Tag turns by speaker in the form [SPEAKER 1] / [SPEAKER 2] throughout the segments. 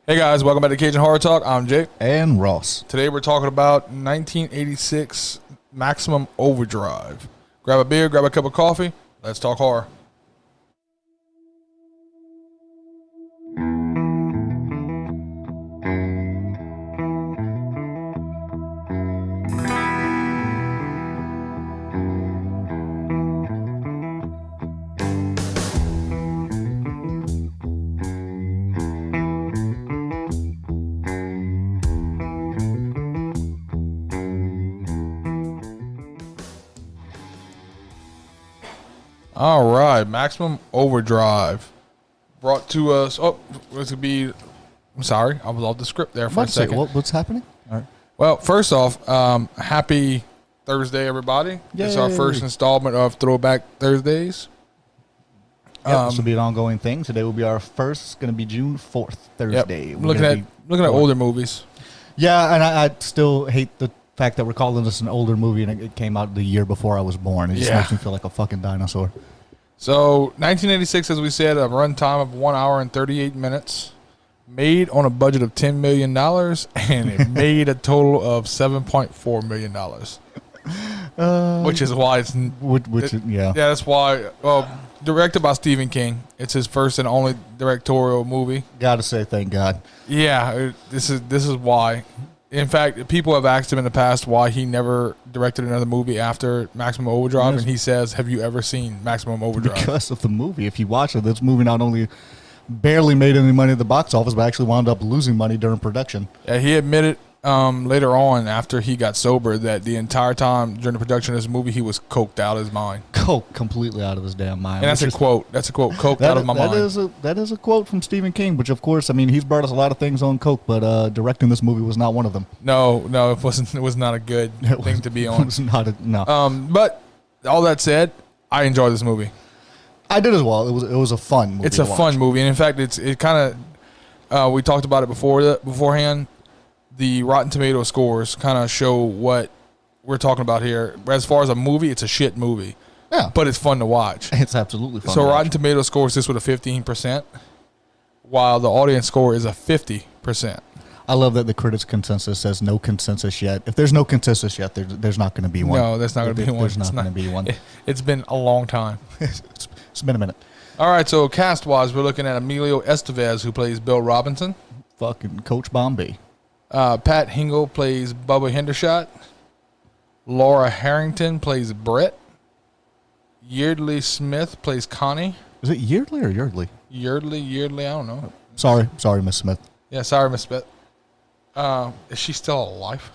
[SPEAKER 1] Hey guys, welcome back to Cajun Horror Talk. I'm Jake.
[SPEAKER 2] And Ross.
[SPEAKER 1] Today we're talking about 1986 Maximum Overdrive. Grab a beer, grab a cup of coffee. Let's talk horror. All right, Maximum Overdrive. Brought to us. Oh, this could be. I'm sorry, I was off the script there for a second.
[SPEAKER 2] What's happening? All right.
[SPEAKER 1] Well, first off, happy Thursday, everybody.
[SPEAKER 2] Yay.
[SPEAKER 1] It's our first installment of Throwback Thursdays.
[SPEAKER 2] Yep, this will be an ongoing thing. Today will be our first. It's going to be June 4th, Thursday.
[SPEAKER 1] Yep. Looking at older movies.
[SPEAKER 2] Yeah, and I still hate the fact that we're calling this an older movie and it came out the year before I was born. It just makes me feel like a fucking dinosaur.
[SPEAKER 1] So, 1986, as we said, a runtime of 1 hour and 38 minutes. Made on a budget of $10 million, and it made a total of $7.4 million. Which is why it's...
[SPEAKER 2] Yeah,
[SPEAKER 1] that's why... Well, directed by Stephen King. It's his first and only directorial movie.
[SPEAKER 2] Gotta say thank God.
[SPEAKER 1] Yeah, this is why. In fact, people have asked him in the past why he never directed another movie after Maximum Overdrive, and he says, have you ever seen Maximum Overdrive?
[SPEAKER 2] Because of the movie. If you watch it, this movie not only barely made any money at the box office, but actually wound up losing money during production.
[SPEAKER 1] Yeah, he admitted later on, after he got sober, that the entire time during the production of this movie, he was coked out of his mind.
[SPEAKER 2] Coked completely out of his damn mind.
[SPEAKER 1] And that's a quote. That's a quote. Coked out of my mind.
[SPEAKER 2] That is a quote from Stephen King, which, of course, I mean, he's brought us a lot of things on coke, but directing this movie was not one of them.
[SPEAKER 1] No, it wasn't. It was not a good thing to be on.
[SPEAKER 2] It was not no.
[SPEAKER 1] But all that said, I enjoyed this movie.
[SPEAKER 2] I did as well. It was a fun movie.
[SPEAKER 1] It's a fun movie, and in fact, it kind of we talked about it beforehand. The Rotten Tomato scores kind of show what we're talking about here. As far as a movie, it's a shit movie.
[SPEAKER 2] Yeah,
[SPEAKER 1] but it's fun to watch.
[SPEAKER 2] It's absolutely fun.
[SPEAKER 1] So Rotten Tomato scores this with a 15%, while the audience score is a 50%.
[SPEAKER 2] I love that the critics' consensus says no consensus yet. If there's no consensus yet, there's not going to be one.
[SPEAKER 1] No, there's not going to be one.
[SPEAKER 2] There's not going to be one.
[SPEAKER 1] It's been a long time.
[SPEAKER 2] It's been a minute.
[SPEAKER 1] All right, so cast-wise, we're looking at Emilio Estevez, who plays Bill Robinson.
[SPEAKER 2] Fucking Coach Bombay.
[SPEAKER 1] Pat Hingle plays Bubba Hendershot. Laura Harrington plays Brett. Yeardley Smith plays Connie.
[SPEAKER 2] Is it Yeardley or Yeardley?
[SPEAKER 1] Yeardley, I don't know.
[SPEAKER 2] Sorry, Miss Smith.
[SPEAKER 1] Yeah, sorry, Miss Smith. Is she still alive?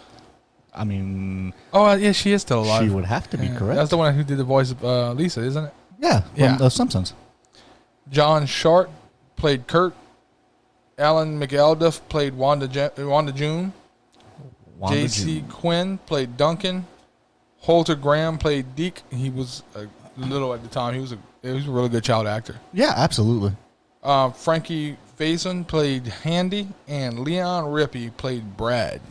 [SPEAKER 2] I mean...
[SPEAKER 1] Oh, yeah, she is still alive.
[SPEAKER 2] She would have to be correct.
[SPEAKER 1] That's the one who did the voice of Lisa, isn't it?
[SPEAKER 2] Yeah, from Simpsons.
[SPEAKER 1] John Short played Kurt. Alan McElduff played Wanda June. J.C. Quinn played Duncan. Holter Graham played Deke. He was little at the time. He was a really good child actor.
[SPEAKER 2] Yeah, absolutely.
[SPEAKER 1] Frankie Faison played Handy, and Leon Rippey played Brad.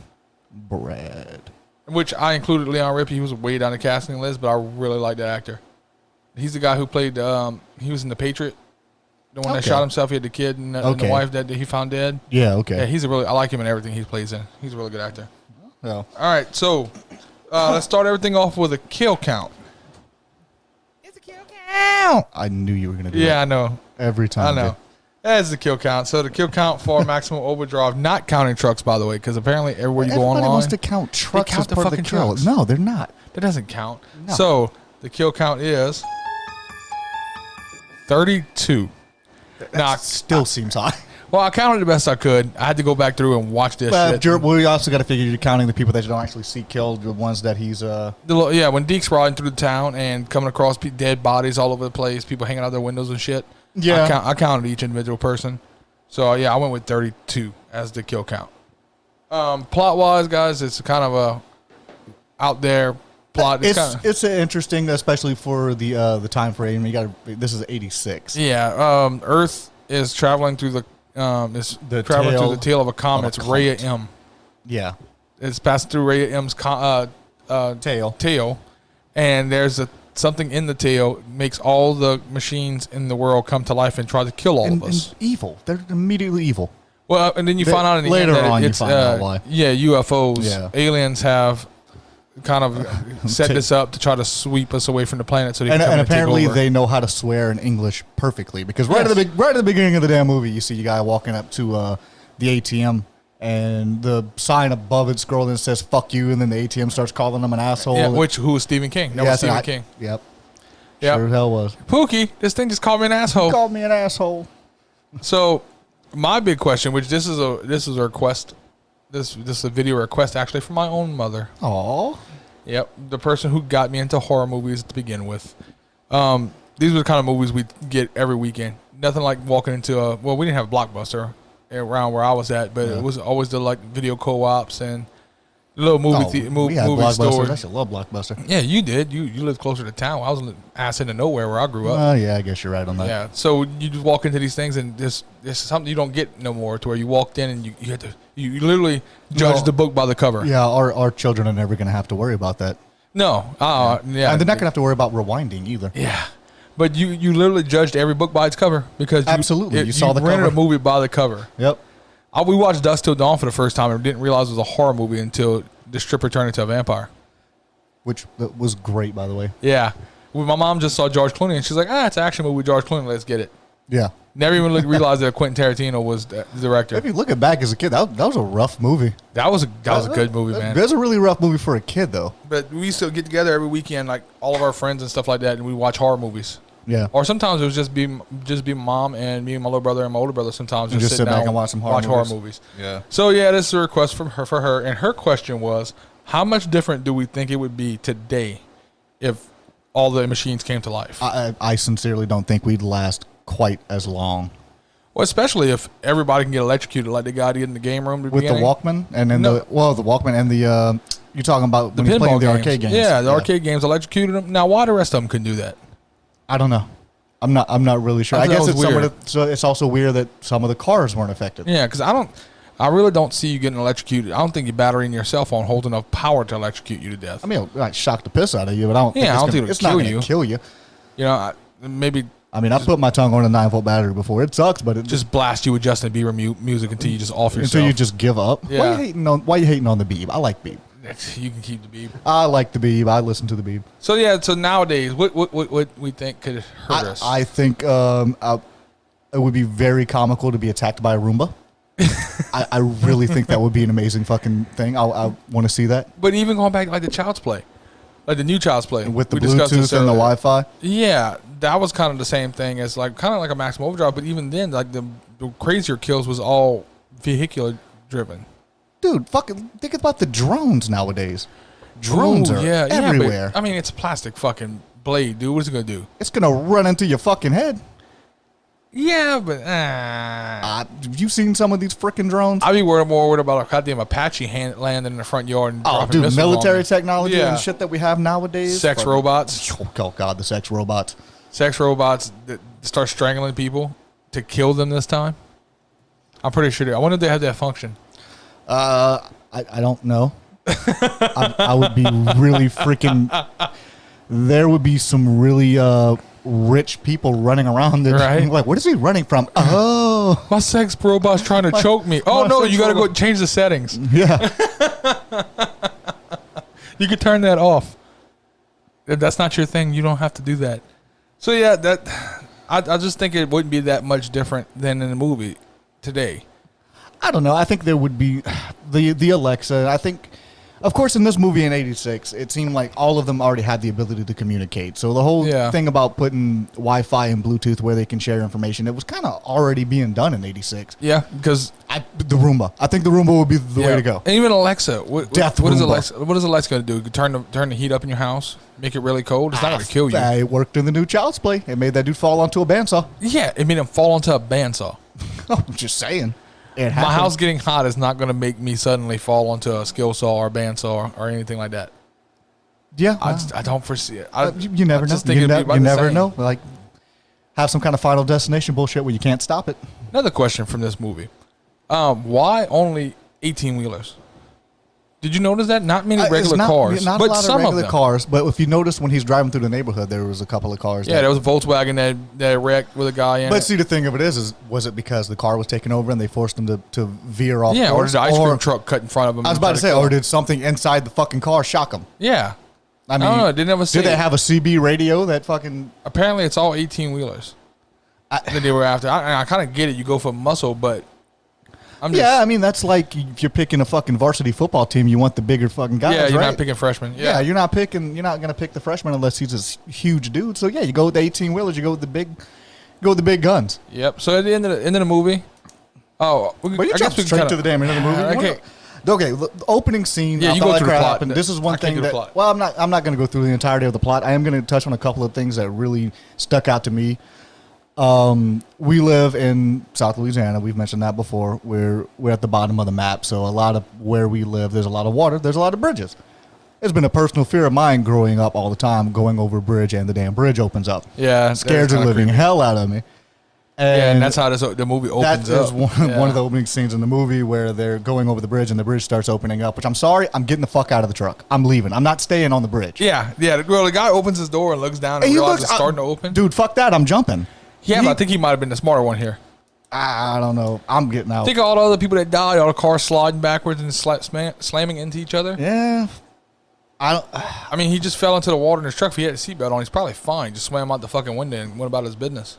[SPEAKER 1] Which I included Leon Rippey. He was way down the casting list, but I really like that actor. He's the guy who played. He was in The Patriot. The one that shot himself. He had the kid and the wife that he found dead.
[SPEAKER 2] Yeah, okay.
[SPEAKER 1] Yeah, I like him in everything he plays in. He's a really good actor.
[SPEAKER 2] Yeah.
[SPEAKER 1] All right, so let's start everything off with a kill count.
[SPEAKER 2] It's a kill count. I knew you were going to do that.
[SPEAKER 1] Yeah, I know.
[SPEAKER 2] Every time.
[SPEAKER 1] I know. That's the kill count. So the kill count for Maximum Overdrive, not counting trucks, by the way, because apparently everywhere you go online.
[SPEAKER 2] Everybody wants to count trucks as part of the kill.
[SPEAKER 1] Trucks.
[SPEAKER 2] No, they're not.
[SPEAKER 1] That doesn't count.
[SPEAKER 2] No.
[SPEAKER 1] So the kill count is 32.
[SPEAKER 2] That still seems high.
[SPEAKER 1] Well, I counted the best I could. I had to go back through and watch this shit.
[SPEAKER 2] We also got to figure you're counting the people that you don't actually see killed, the ones that he's...
[SPEAKER 1] Yeah, when Deke's riding through the town and coming across dead bodies all over the place, people hanging out their windows and shit.
[SPEAKER 2] Yeah.
[SPEAKER 1] I counted each individual person. So, yeah, I went with 32 as the kill count. Plot-wise, guys, it's kind of a out there plot.
[SPEAKER 2] It's interesting, especially for the time frame. This is 86.
[SPEAKER 1] Yeah, Earth is traveling through the tail of a comet. It's Rhea M.
[SPEAKER 2] Yeah,
[SPEAKER 1] it's passing through Rhea M's tail, and there's something in the tail makes all the machines in the world come to life and try to kill all of us.
[SPEAKER 2] And evil. They're immediately evil.
[SPEAKER 1] Well, and then you find out in the
[SPEAKER 2] later
[SPEAKER 1] end that
[SPEAKER 2] on
[SPEAKER 1] it's,
[SPEAKER 2] you find out why.
[SPEAKER 1] Yeah, UFOs,
[SPEAKER 2] Yeah.
[SPEAKER 1] aliens have kind of set this up to try to sweep us away from the planet. So they can come
[SPEAKER 2] And
[SPEAKER 1] and take
[SPEAKER 2] apparently
[SPEAKER 1] over.
[SPEAKER 2] they know how to swear in English perfectly because right
[SPEAKER 1] Yes.
[SPEAKER 2] at the beginning of the damn movie, you see a guy walking up to the ATM. And the sign above it scrolling and says "fuck you," and then the ATM starts calling him an asshole.
[SPEAKER 1] Yeah, who was Stephen King? That was Stephen King.
[SPEAKER 2] Yep.
[SPEAKER 1] Yep.
[SPEAKER 2] Sure as hell was.
[SPEAKER 1] Pookie, this thing just called me an asshole.
[SPEAKER 2] Called me an asshole.
[SPEAKER 1] So, my big question, which this is a request, this is a video request actually from my own mother.
[SPEAKER 2] Aw.
[SPEAKER 1] Yep, the person who got me into horror movies to begin with. These were the kind of movies we get every weekend. Nothing like walking into we didn't have a Blockbuster around where I was at, but it was always the like video co-ops and little
[SPEAKER 2] We had
[SPEAKER 1] movie
[SPEAKER 2] Blockbusters.
[SPEAKER 1] stores.
[SPEAKER 2] I should love Blockbuster.
[SPEAKER 1] Yeah, you did. You lived closer to town. I was ass into nowhere where I grew up.
[SPEAKER 2] Oh, yeah, I guess you're right on that.
[SPEAKER 1] Yeah, so you just walk into these things, and this is something you don't get no more. To where you walked in and you had to you literally judge the book by the cover.
[SPEAKER 2] Yeah, our children are never going to have to worry about that.
[SPEAKER 1] No, yeah,
[SPEAKER 2] And they're not going to have to worry about rewinding either.
[SPEAKER 1] Yeah, but you literally judged every book by its cover because
[SPEAKER 2] Absolutely. You saw the
[SPEAKER 1] rented
[SPEAKER 2] cover.
[SPEAKER 1] a movie by the cover.
[SPEAKER 2] Yep.
[SPEAKER 1] We watched Dusk Till Dawn for the first time and didn't realize it was a horror movie until the stripper turned into a vampire.
[SPEAKER 2] Which was great, by the way.
[SPEAKER 1] Yeah, my mom just saw George Clooney and she's like, it's an action movie with George Clooney. Let's get it.
[SPEAKER 2] Yeah.
[SPEAKER 1] Never even realized that Quentin Tarantino was the director.
[SPEAKER 2] If you look back as a kid, that was a rough movie.
[SPEAKER 1] That was a good movie, man.
[SPEAKER 2] It was a really rough movie for a kid, though.
[SPEAKER 1] But we used to get together every weekend, like all of our friends and stuff like that, and we watch horror movies.
[SPEAKER 2] Yeah.
[SPEAKER 1] Or sometimes it was just be mom and me and my little brother and my older brother. Sometimes
[SPEAKER 2] Just sit
[SPEAKER 1] down
[SPEAKER 2] back and watch some horror movies.
[SPEAKER 1] Yeah. So yeah, this is a request from her, and her question was, how much different do we think it would be today if all the machines came to life?
[SPEAKER 2] I sincerely don't think we'd last quite as long.
[SPEAKER 1] Well, especially if everybody can get electrocuted, like the guy did in the game room
[SPEAKER 2] With the Walkman and then the Walkman and the you're talking about
[SPEAKER 1] the
[SPEAKER 2] when you're playing
[SPEAKER 1] pinball
[SPEAKER 2] the
[SPEAKER 1] games.
[SPEAKER 2] arcade games.
[SPEAKER 1] Yeah, the arcade games electrocuted them. Now, why the rest of them couldn't do that?
[SPEAKER 2] I don't know. I'm not really sure. I guess it's it's also weird that some of the cars weren't affected.
[SPEAKER 1] Yeah, because I really don't see you getting electrocuted. I don't think your battery in your cell phone holds enough power to electrocute you to death.
[SPEAKER 2] I mean, it might shock the piss out of you, but I don't think it's not going to kill you.
[SPEAKER 1] You know, maybe.
[SPEAKER 2] I mean, I put my tongue on a 9-volt battery before. It sucks, but it
[SPEAKER 1] just blast you with Justin Bieber music until you just off yourself.
[SPEAKER 2] Until you just give up.
[SPEAKER 1] Yeah.
[SPEAKER 2] Why you hating on the Beeb? I like Beeb.
[SPEAKER 1] You can keep the Beeb.
[SPEAKER 2] I like the Beeb. I listen to the Beeb.
[SPEAKER 1] So yeah. So nowadays, what we think could hurt us?
[SPEAKER 2] I think it would be very comical to be attacked by a Roomba. I really think that would be an amazing fucking thing. I want to see that.
[SPEAKER 1] But even going back like the Child's Play, like the new Child's Play
[SPEAKER 2] with the Bluetooth and the Wi-Fi.
[SPEAKER 1] Yeah, that was kind of the same thing as like a Maximum Overdrive. But even then, like the crazier kills was all vehicular driven.
[SPEAKER 2] Dude, fucking think about the drones nowadays. Drones are everywhere.
[SPEAKER 1] But, I mean, it's a plastic fucking blade, dude. What is it gonna do?
[SPEAKER 2] It's gonna run into your fucking head.
[SPEAKER 1] Yeah, but
[SPEAKER 2] have you seen some of these freaking drones?
[SPEAKER 1] I'd be more worried about a goddamn Apache landing in the front yard and dropping missiles
[SPEAKER 2] military technology and shit that we have nowadays.
[SPEAKER 1] Sex robots.
[SPEAKER 2] Oh god, the sex robots.
[SPEAKER 1] Sex robots that start strangling people to kill them this time. I'm pretty sure. I wonder if they have that function.
[SPEAKER 2] I don't know. I would be really freaking. There would be some really rich people running around.
[SPEAKER 1] Right?
[SPEAKER 2] Like, what is he running from? Oh,
[SPEAKER 1] my sex robot's trying to choke me. Oh no, you got to go change the settings.
[SPEAKER 2] Yeah.
[SPEAKER 1] You could turn that off. If that's not your thing, you don't have to do that. So yeah, I just think it wouldn't be that much different than in the movie today.
[SPEAKER 2] I don't know. I think there would be the Alexa. I think, of course, in this movie in '86, it seemed like all of them already had the ability to communicate. So the whole thing about putting Wi-Fi and Bluetooth where they can share information, it was kind of already being done in '86.
[SPEAKER 1] Yeah, because
[SPEAKER 2] the Roomba. I think the Roomba would be the way to go.
[SPEAKER 1] And even Alexa. What is
[SPEAKER 2] Roomba.
[SPEAKER 1] What is Alexa going to do? Turn the heat up in your house, make it really cold. It's not going to kill you.
[SPEAKER 2] It worked in the new Child's Play. It made that dude fall onto a bandsaw.
[SPEAKER 1] Yeah, it made him fall onto a bandsaw.
[SPEAKER 2] I'm just saying.
[SPEAKER 1] My house getting hot is not going to make me suddenly fall onto a skill saw or a bandsaw or anything like that.
[SPEAKER 2] Yeah,
[SPEAKER 1] I don't foresee it.
[SPEAKER 2] You never know. You never know. Like, have some kind of Final Destination bullshit where you can't stop it.
[SPEAKER 1] Another question from this movie: why only 18-wheelers? Did you notice that? Not many regular cars,
[SPEAKER 2] not
[SPEAKER 1] but
[SPEAKER 2] a lot
[SPEAKER 1] some
[SPEAKER 2] of regular
[SPEAKER 1] them.
[SPEAKER 2] cars. But if you notice when he's driving through the neighborhood, there was a couple of cars.
[SPEAKER 1] Yeah, there was a Volkswagen that wrecked with a guy in it.
[SPEAKER 2] But see, the thing of it is was it because the car was taken over and they forced him to veer off?
[SPEAKER 1] Yeah, or did the ice cream truck cut in front of him?
[SPEAKER 2] I was about to say, or did something inside the fucking car shock him?
[SPEAKER 1] Yeah.
[SPEAKER 2] I mean,
[SPEAKER 1] don't know. Didn't ever
[SPEAKER 2] did they have a CB radio that fucking?
[SPEAKER 1] Apparently, it's all 18-wheelers that they were after. I kind of get it. You go for muscle, but
[SPEAKER 2] I mean, that's like if you're picking a fucking varsity football team, you want the bigger fucking guys.
[SPEAKER 1] Yeah, you're
[SPEAKER 2] right?
[SPEAKER 1] not picking freshmen.
[SPEAKER 2] Yeah, you're not gonna pick the freshman unless he's a huge dude. So yeah, you go with the 18-wheelers. You go with the big guns.
[SPEAKER 1] Yep. So at the end of the movie,
[SPEAKER 2] but you jump straight to the damn end of the movie. Okay, the opening scene.
[SPEAKER 1] Yeah, you go through the plot.
[SPEAKER 2] This is one thing that. Well, I'm not going to go through the entirety of the plot. I am going to touch on a couple of things that really stuck out to me. We live in South Louisiana. We've mentioned that before. We're at the bottom of the map, so a lot of where we live, there's a lot of water. There's a lot of bridges. It's been a personal fear of mine growing up all the time, going over a bridge and the damn bridge opens up.
[SPEAKER 1] Yeah,
[SPEAKER 2] it scares the living hell out of me.
[SPEAKER 1] And that's how the movie opens up.
[SPEAKER 2] That is one of the opening scenes in the movie where they're going over the bridge and the bridge starts opening up, which I'm sorry, I'm getting the fuck out of the truck. I'm leaving. I'm not staying on the bridge.
[SPEAKER 1] Yeah. The guy opens his door and looks down and realizes it's starting to open.
[SPEAKER 2] Dude, fuck that. I'm jumping.
[SPEAKER 1] Yeah, but I think he might have been the smarter one here.
[SPEAKER 2] I don't know. I'm getting out.
[SPEAKER 1] Think of all the other people that died, all the cars sliding backwards and slamming into each other.
[SPEAKER 2] Yeah.
[SPEAKER 1] I mean, he just fell into the water in his truck. If he had a seatbelt on, he's probably fine. Just swam out the fucking window and went about his business.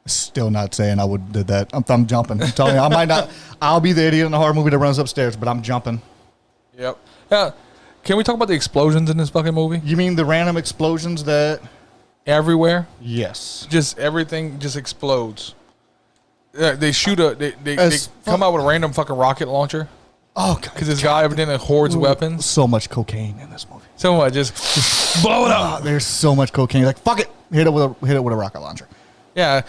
[SPEAKER 2] Still not saying I would have did that. I'm jumping. I'm telling you, I might not. I'll be the idiot in the horror movie that runs upstairs, but I'm jumping.
[SPEAKER 1] Yep. Yeah. Can we talk about the explosions in this fucking movie?
[SPEAKER 2] You mean the random explosions that
[SPEAKER 1] everywhere?
[SPEAKER 2] Yes.
[SPEAKER 1] Just everything just explodes. They shoot they come out with a random fucking rocket launcher.
[SPEAKER 2] Oh, God.
[SPEAKER 1] Because this guy evidently hoards weapons.
[SPEAKER 2] So much cocaine in this movie.
[SPEAKER 1] So much. Just blow it up.
[SPEAKER 2] There's so much cocaine. Like, fuck it. Hit it with a rocket launcher.
[SPEAKER 1] Yeah.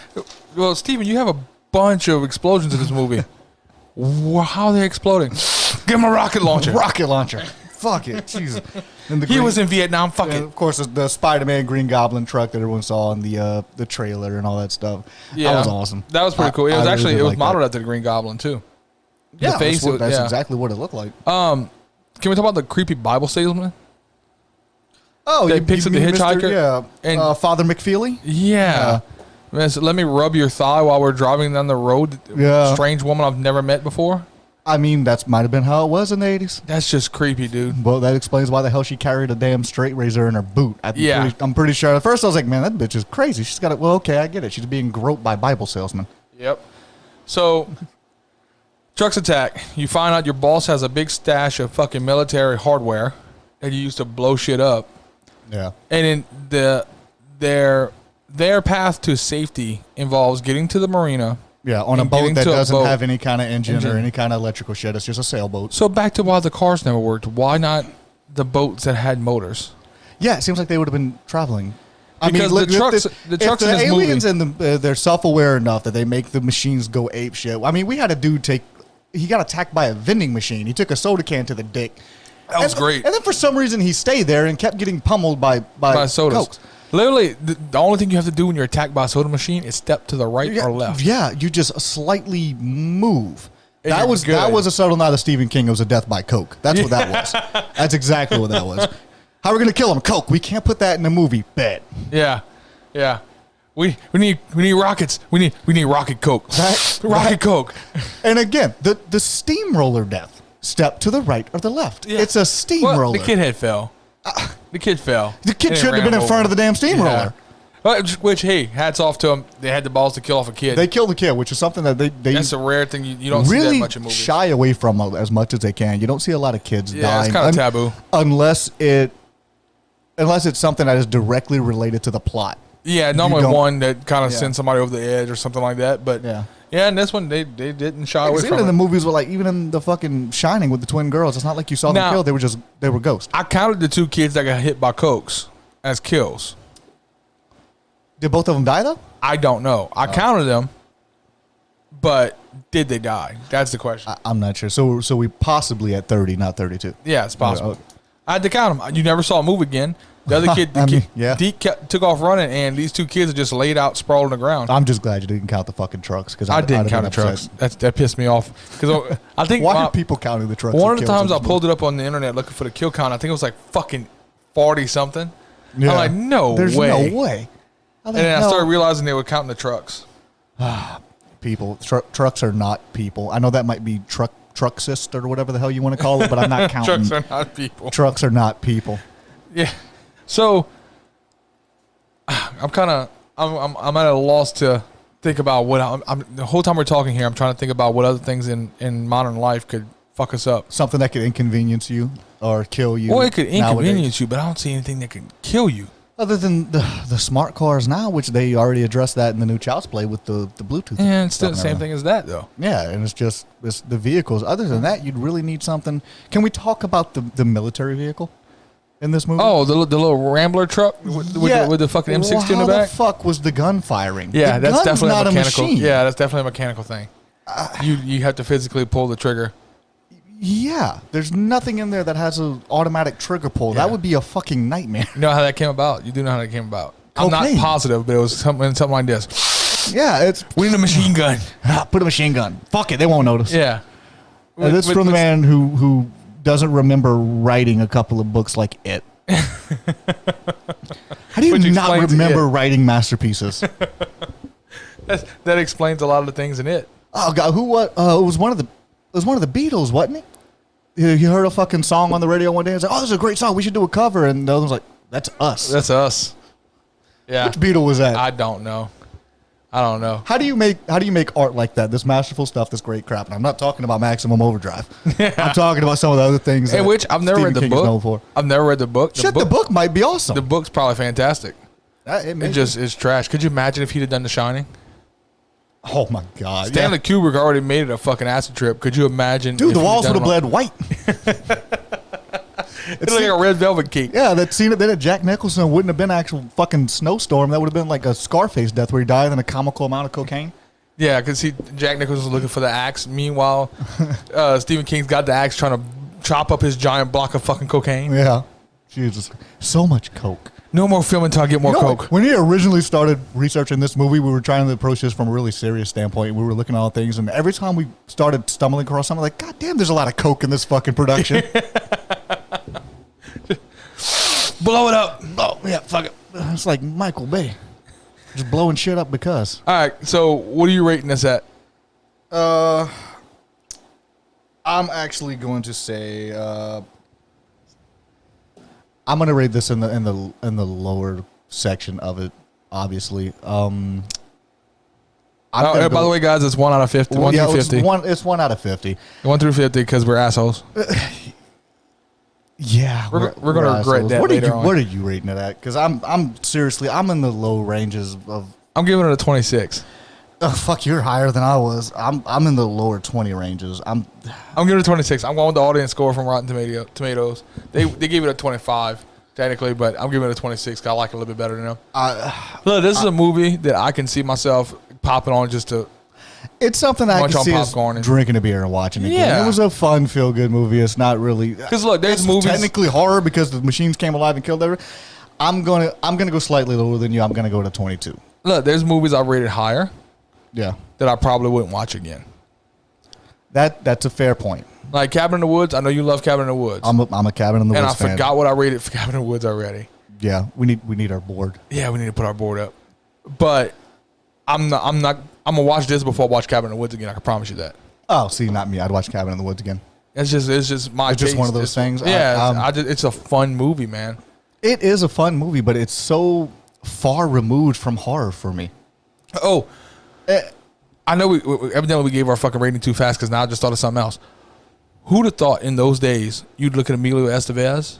[SPEAKER 1] Well, Steven, you have a bunch of explosions in this movie. How are they exploding? Give him a rocket launcher.
[SPEAKER 2] Rocket launcher. Fuck it. Jesus.
[SPEAKER 1] He was in Vietnam. Fuck it.
[SPEAKER 2] Of course, the Spider-Man Green Goblin truck that everyone saw in the trailer and all that stuff. Yeah. That was awesome.
[SPEAKER 1] That was pretty cool. It was it was modeled after the Green Goblin, too.
[SPEAKER 2] Yeah, the face, that's exactly what it looked like.
[SPEAKER 1] Can we talk about the creepy Bible salesman?
[SPEAKER 2] Oh,
[SPEAKER 1] that picks up the hitchhiker?
[SPEAKER 2] Yeah. And Father McFeely?
[SPEAKER 1] Yeah. So let me rub your thigh while we're driving down the road.
[SPEAKER 2] Yeah.
[SPEAKER 1] Strange woman I've never met before.
[SPEAKER 2] I mean, that might have been how it was in the 80s.
[SPEAKER 1] That's just creepy, dude.
[SPEAKER 2] Well, that explains why the hell she carried a damn straight razor in her boot. I'm pretty sure. At first, I was like, man, that bitch is crazy. She's got it. Well, okay, I get it. She's being groped by Bible salesmen.
[SPEAKER 1] Yep. So, trucks attack. You find out your boss has a big stash of fucking military hardware that he used to blow shit up.
[SPEAKER 2] Yeah.
[SPEAKER 1] And in their path to safety involves getting to the marina.
[SPEAKER 2] Yeah, on a boat that doesn't have any kind of engine or any kind of electrical shit. It's just a sailboat.
[SPEAKER 1] So back to why the cars never worked. Why not the boats that had motors?
[SPEAKER 2] Yeah, it seems like they would have been traveling.
[SPEAKER 1] Because the trucks in this
[SPEAKER 2] aliens
[SPEAKER 1] movie,
[SPEAKER 2] and they're self-aware enough that they make the machines go ape shit. I mean, we had a dude he got attacked by a vending machine. He took a soda can to the dick.
[SPEAKER 1] That was great.
[SPEAKER 2] And then for some reason he stayed there and kept getting pummeled by
[SPEAKER 1] sodas.
[SPEAKER 2] Cokes.
[SPEAKER 1] Literally, the only thing you have to do when you're attacked by a soda machine is step to the right or left.
[SPEAKER 2] Yeah, you just slightly move. That was a subtle nod of Stephen King. It was a death by Coke. That's what that was. That's exactly what that was. How are we going to kill him? Coke. We can't put that in a movie. Bet.
[SPEAKER 1] Yeah. We need rockets. We need rocket Coke. Rocket Coke.
[SPEAKER 2] And again, the steamroller death. Step to the right or the left. Yeah. It's a steamroller.
[SPEAKER 1] Well, the kid head fell. The kid fell.
[SPEAKER 2] The kid shouldn't have been in front of the damn steamroller.
[SPEAKER 1] Yeah. Which, hey, hats off to them. They had the balls to kill off a kid.
[SPEAKER 2] They killed the kid, which is something that they
[SPEAKER 1] that's a rare thing. You don't
[SPEAKER 2] really
[SPEAKER 1] see that much in movies.
[SPEAKER 2] Shy away from as much as they can. You don't see a lot of kids dying.
[SPEAKER 1] Yeah, it's kind of taboo.
[SPEAKER 2] Unless it's something that is directly related to the plot.
[SPEAKER 1] Yeah, normally one that kind of sends somebody over the edge or something like that. But yeah, and this one they didn't shy away from it.
[SPEAKER 2] Even in the movies, even in the fucking Shining with the twin girls, it's not like you saw them killed. They were ghosts.
[SPEAKER 1] I counted the two kids that got hit by Cokes as kills.
[SPEAKER 2] Did both of them die though?
[SPEAKER 1] I don't know. I counted them, but did they die? That's the question.
[SPEAKER 2] I'm not sure. So we possibly at 30, not 32.
[SPEAKER 1] Yeah, it's possible. I had to count them. You never saw a move again. The other kid, Deke took off running, and these two kids are just laid out, sprawled on the ground.
[SPEAKER 2] I'm just glad you didn't count the fucking trucks because
[SPEAKER 1] I didn't count the trucks. That pissed me off because I think
[SPEAKER 2] why are people counting the trucks?
[SPEAKER 1] One of the times I pulled it up on the internet looking for the kill count, I think it was like fucking 40 something. Yeah. I'm like,
[SPEAKER 2] There's no way.
[SPEAKER 1] And then I started realizing they were counting the trucks.
[SPEAKER 2] People, trucks are not people. I know that might be trucksist or whatever the hell you want to call it, but I'm not counting.
[SPEAKER 1] Trucks are not people.
[SPEAKER 2] Trucks are not people.
[SPEAKER 1] Yeah. So I'm at a loss to think about what the whole time we're talking here. I'm trying to think about what other things in modern life could fuck us up.
[SPEAKER 2] Something that could inconvenience you or kill you.
[SPEAKER 1] Well, it could inconvenience you, but I don't see anything that could kill you.
[SPEAKER 2] Other than the smart cars now, which they already addressed that in the new Child's Play with the Bluetooth.
[SPEAKER 1] Yeah, it's still the same thing as that, though.
[SPEAKER 2] Yeah, and it's the vehicles. Other than that, you'd really need something. Can we talk about the military vehicle in this movie?
[SPEAKER 1] Oh, the little Rambler truck with the fucking M16 in the back?
[SPEAKER 2] How the fuck was the gun firing?
[SPEAKER 1] Yeah,
[SPEAKER 2] that's
[SPEAKER 1] definitely
[SPEAKER 2] not
[SPEAKER 1] a mechanical.
[SPEAKER 2] machine.
[SPEAKER 1] Yeah, that's definitely a mechanical thing. You have to physically pull the trigger.
[SPEAKER 2] Yeah, there's nothing in there that has an automatic trigger pull. Yeah. That would be a fucking nightmare.
[SPEAKER 1] You know how that came about? You do know how that came about.
[SPEAKER 2] Cocaine.
[SPEAKER 1] I'm not positive, but it was something like this.
[SPEAKER 2] Yeah,
[SPEAKER 1] we need a machine gun.
[SPEAKER 2] Put a machine gun. Fuck it, they won't notice.
[SPEAKER 1] Yeah.
[SPEAKER 2] This is from the man who doesn't remember writing a couple of books like It. How do you not remember writing masterpieces?
[SPEAKER 1] That explains a lot of the things in It.
[SPEAKER 2] Oh God, it was one of the Beatles, wasn't he? He heard a fucking song on the radio one day and said, "Oh, this is a great song. We should do a cover." And the other was like, "That's us."
[SPEAKER 1] That's us. Yeah.
[SPEAKER 2] Which Beatle was that?
[SPEAKER 1] I don't know.
[SPEAKER 2] How do you make art like that? This masterful stuff, this great crap. And I'm not talking about Maximum Overdrive. I'm talking about some of the other things.
[SPEAKER 1] Which I've never read the book. I've never read the book.
[SPEAKER 2] The book might be awesome.
[SPEAKER 1] The book's probably fantastic. It just is trash. Could you imagine if he'd have done The Shining?
[SPEAKER 2] Oh my God!
[SPEAKER 1] Stanley Kubrick already made it a fucking acid trip. Could you imagine?
[SPEAKER 2] Dude, the walls would have bled white.
[SPEAKER 1] It's like a red velvet cake.
[SPEAKER 2] Yeah, that scene that Jack Nicholson wouldn't have been an actual fucking snowstorm. That would have been like a Scarface death where he died in a comical amount of cocaine. Yeah,
[SPEAKER 1] because Jack Nicholson was looking for the axe. Meanwhile, Stephen King's got the axe trying to chop up his giant block of fucking cocaine.
[SPEAKER 2] Yeah, Jesus, so much coke.
[SPEAKER 1] No more film until I get more coke.
[SPEAKER 2] When he originally started researching this movie, we were trying to approach this from a really serious standpoint. We were looking at all things, and every time we started stumbling across something, like, God damn, there's a lot of coke in this fucking production.
[SPEAKER 1] Blow it up.
[SPEAKER 2] Oh, yeah, fuck it. It's like Michael Bay. Just blowing shit up because.
[SPEAKER 1] All right, so what are you rating this at?
[SPEAKER 2] I'm actually going to say... I'm gonna rate this in the lower section of it. Obviously, by
[SPEAKER 1] the way, guys, it's 1 out of 50. 1 through 50.
[SPEAKER 2] It's 1 out of 50.
[SPEAKER 1] 1 through 50 because we're assholes.
[SPEAKER 2] Yeah,
[SPEAKER 1] we're gonna regret that later on.
[SPEAKER 2] What are you rating it at? Because I'm seriously, I'm in the low ranges of.
[SPEAKER 1] I'm giving it a 26.
[SPEAKER 2] Oh fuck, you're higher than I was. I'm in the lower 20 ranges. I'm
[SPEAKER 1] giving it a 26. I'm going with the audience score from Rotten Tomatoes. They gave it a 25 technically, but I'm giving it a 26 because I like it a little bit better than them. Look, this is a movie that I can see myself popping on just to.
[SPEAKER 2] It's something I can see us drinking a beer and watching it. Yeah, it was a fun, feel good movie. It's not really
[SPEAKER 1] because look, there's movies
[SPEAKER 2] technically horror because the machines came alive and killed everyone. I'm gonna go slightly lower than you. I'm gonna go to 22.
[SPEAKER 1] Look, there's movies I rated higher.
[SPEAKER 2] Yeah,
[SPEAKER 1] that I probably wouldn't watch again.
[SPEAKER 2] That's a fair point.
[SPEAKER 1] Like Cabin in the Woods, I know you love Cabin in the Woods.
[SPEAKER 2] I'm a Cabin in the Woods fan.
[SPEAKER 1] And I forgot what I rated for Cabin in the Woods already.
[SPEAKER 2] Yeah, we need our board.
[SPEAKER 1] Yeah, we need to put our board up. But I'm gonna watch this before I watch Cabin in the Woods again. I can promise you that.
[SPEAKER 2] Oh, see, not me. I'd watch Cabin in the Woods again.
[SPEAKER 1] It's just my.
[SPEAKER 2] It's just one of those things.
[SPEAKER 1] Yeah, it's a fun movie, man.
[SPEAKER 2] It is a fun movie, but it's so far removed from horror for me.
[SPEAKER 1] Oh. I know evidently we gave our fucking rating too fast because now I just thought of something else. Who'd have thought in those days you'd look at Emilio Estevez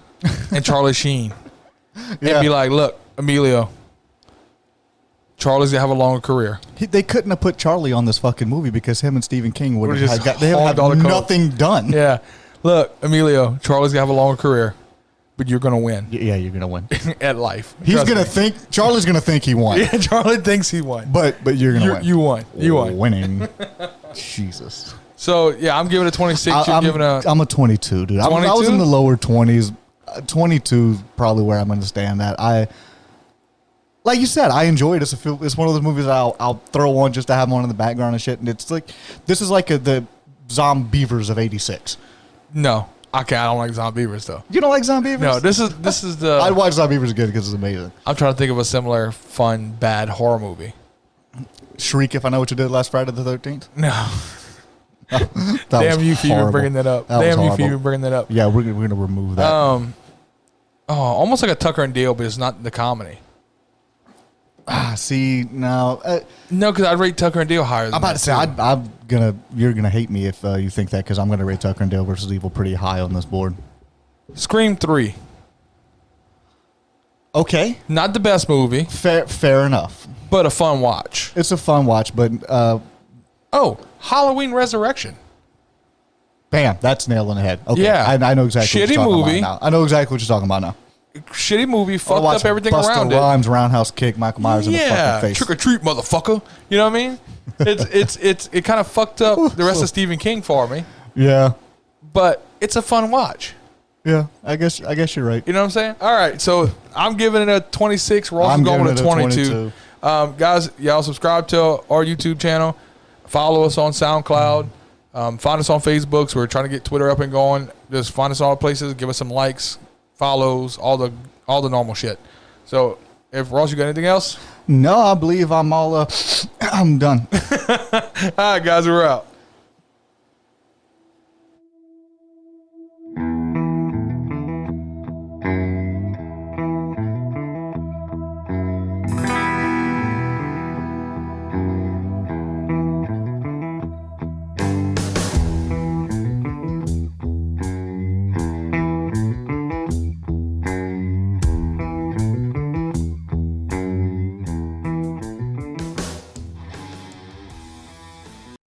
[SPEAKER 1] and Charlie Sheen and be like, look, Emilio, Charlie's going to have a longer career.
[SPEAKER 2] They couldn't have put Charlie on this fucking movie because him and Stephen King would have had nothing done.
[SPEAKER 1] Yeah. Look, Emilio, Charlie's going to have a longer career. But you're going to win.
[SPEAKER 2] Yeah, you're going to win.
[SPEAKER 1] At life.
[SPEAKER 2] Charlie's going to think he won.
[SPEAKER 1] Yeah, Charlie thinks he won.
[SPEAKER 2] But you're going to win.
[SPEAKER 1] You won. You won.
[SPEAKER 2] Winning. Jesus.
[SPEAKER 1] So, yeah, I'm giving it a 26.
[SPEAKER 2] I'm a 22, dude. I was in the lower 20s. 22 is probably where I'm going to stand at. Like you said, I enjoy it. It's one of those movies that I'll throw on just to have one in the background and shit. And it's like, this is like the Zombievers of '86.
[SPEAKER 1] No, okay, I don't like Zombievers though.
[SPEAKER 2] You don't like Zombievers?
[SPEAKER 1] No, this is the.
[SPEAKER 2] I'd watch Zombievers again because it's amazing.
[SPEAKER 1] I'm trying to think of a similar fun bad horror movie.
[SPEAKER 2] Shriek, If I Know What You Did Last Friday the 13th.
[SPEAKER 1] No. Damn you for even bringing that up. Damn you for even bringing that up.
[SPEAKER 2] Yeah, we're gonna remove that.
[SPEAKER 1] Almost like a Tucker and Dale, but it's not the comedy.
[SPEAKER 2] See, no.
[SPEAKER 1] No, because I'd rate Tucker and Dale higher than
[SPEAKER 2] I'm about to say, you're going to hate me if you think that, because I'm going to rate Tucker and Dale versus Evil pretty high on this board.
[SPEAKER 1] Scream 3.
[SPEAKER 2] Okay.
[SPEAKER 1] Not the best movie.
[SPEAKER 2] Fair enough.
[SPEAKER 1] But a fun watch.
[SPEAKER 2] It's a fun watch, but...
[SPEAKER 1] Halloween Resurrection.
[SPEAKER 2] Bam, that's nail on the head. Okay,
[SPEAKER 1] yeah.
[SPEAKER 2] I know exactly what you're talking about now. I know exactly what you're talking about now.
[SPEAKER 1] Shitty movie, fucked up everything around it.
[SPEAKER 2] Busta Rhymes roundhouse kick Michael Myers in the fucking face.
[SPEAKER 1] Trick or treat, motherfucker. You know what I mean? It kind of fucked up the rest of Stephen King for me.
[SPEAKER 2] Yeah,
[SPEAKER 1] but it's a fun watch.
[SPEAKER 2] Yeah, I guess you're right.
[SPEAKER 1] You know what I'm saying? All right, so I'm giving it a 26. We're also going with a 22. Guys, y'all subscribe to our YouTube channel. Follow us on SoundCloud. Find us on Facebook. So we're trying to get Twitter up and going. Just find us all places. Give us some likes, follows, all the normal shit. So, if Ross, you got anything else?
[SPEAKER 2] No, I believe I'm all. I'm done.
[SPEAKER 1] All right, guys, we're out.